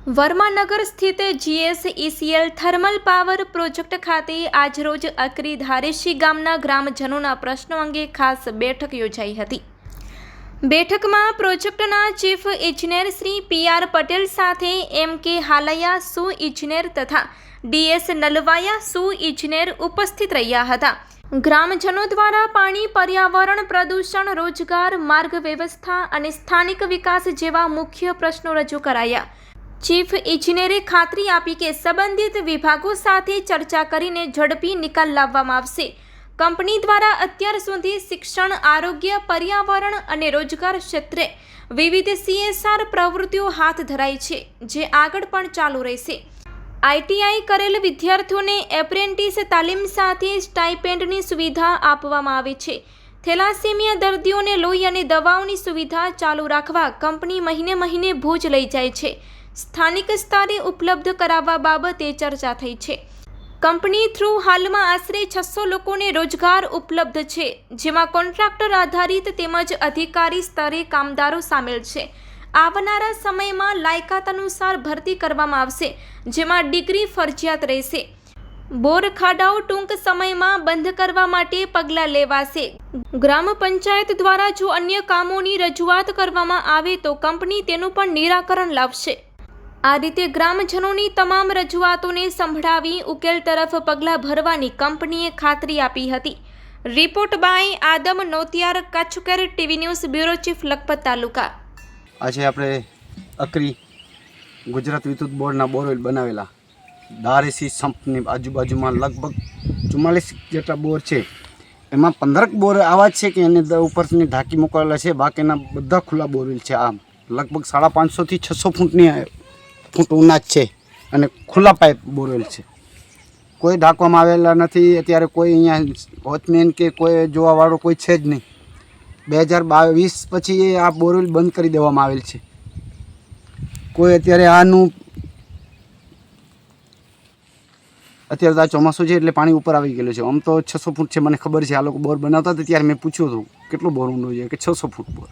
વર્માનગર સ્થિત GSECL thermal power project ખાતે આજરોજ અકરી ધારેશી ગામના ગ્રામજનોના પ્રશ્નો અંગે ખાસ બેઠક યોજાઈ હતી। બેઠકમાં પ્રોજેક્ટના ચીફ ઇજનેર શ્રી PR પટેલ સાથે MK હાલૈયા સુ ઇજનેર તથા DS નલવાયા સુ ઇજનેર ઉપસ્થિત રહ્યા હતા। ગ્રામજનો દ્વારા પાણી, પર્યાવરણ, પ્રદૂષણ, રોજગાર, માર્ગ વ્યવસ્થા અને સ્થાનિક વિકાસ જેવા મુખ્ય પ્રશ્નો રજૂ કરાયા। ચીફ ઇજનેરે ખાતરી આપી કે સંબંધિત વિભાગો સાથે ચર્ચા કરીને ઝડપી નિકાલ લાવવામાં આવશે। કંપની દ્વારા અત્યાર સુધી શિક્ષણ, આરોગ્ય, પર્યાવરણ અને રોજગાર ક્ષેત્રે વિવિધ CSR પ્રવૃત્તિઓ હાથ ધરાઈ છે, જે આગળ પણ ચાલુ રહેશે। ITI કરેલ વિદ્યાર્થીઓને એપ્રેન્ટિસ તાલીમ સાથે સ્ટાઇપેન્ડની સુવિધા આપવામાં આવે છે। થેલાસેમિયા દર્દીઓને લોહી અને દવાઓની સુવિધા ચાલુ રાખવા કંપની મહિને ભુજ લઈ જાય છે। સ્થાનિક સ્તરે ઉપલબ્ધ કરાવવા બાબતે ચર્ચા થઈ છે। કંપની થ્રુ હાલમાં આશરે 600 લોકોને રોજગાર ઉપલબ્ધ છે, જેમાં કોન્ટ્રાક્ટર આધારિત તેમજ અધિકારી સ્તરે કામદારો સામેલ છે। આવનારા સમયમાં લાયકાત અનુસાર ભરતી કરવામાં આવશે, જેમાં ડિગ્રી ફરજિયાત રહેશે। બોર ખાડાઓ ટૂંક સમયમાં બંધ કરવા માટે પગલાં લેવાશે। ગ્રામ પંચાયત દ્વારા જો અન્ય કામોની રજૂઆત કરવામાં આવે તો કંપની તેનું પણ નિરાકરણ લાવશે। આ રીતે ગ્રામજનોની તમામ રજૂઆતોને સંભળાવી ઉકેલ તરફ પગલાં ભરવાની કંપનીએ ખાતરી આપી હતી। રિપોર્ટ બાય આદમ નોતિયાર, કચ્છકેર TV news bureau chief, Lakhpat taluka. આજે આપણે અકરી ગુજરાત વિદ્યુત બોર્ડના બોરવેલ બનાવેલા ધારેશી સંપની આજુબાજુમાં લગભગ 44 જેટલા બોર છે। એમાં 15 બોર આવા જ છે કે એને ઉપરની ઢાંકી મૂકાયેલા છે, બાકીના બધા ખુલ્લા બોરવેલ છે। આમ લગભગ 550 થી 600 ફૂટ ઊંડા છે અને ખુલ્લા પાઇપ બોરવેલ છે। કોઈ ઢાંકવામાં આવેલા નથી। અત્યારે કોઈ અહીંયા વોચમેન કે કોઈ જોવાવાળો કોઈ છે જ નહીં। 2022 પછી આ બોરવેલ બંધ કરી દેવામાં આવેલ છે। કોઈ અત્યારે આનું અત્યારે તો આ ચોમાસું છે એટલે પાણી ઉપર આવી ગયેલું છે। આમ તો 600 ફૂટ છે, મને ખબર છે। આ લોકો બોર બનાવતા હતા ત્યારે મેં પૂછ્યું હતું કેટલું બોર ઊંડું છે, કે 600 ફૂટ બોર।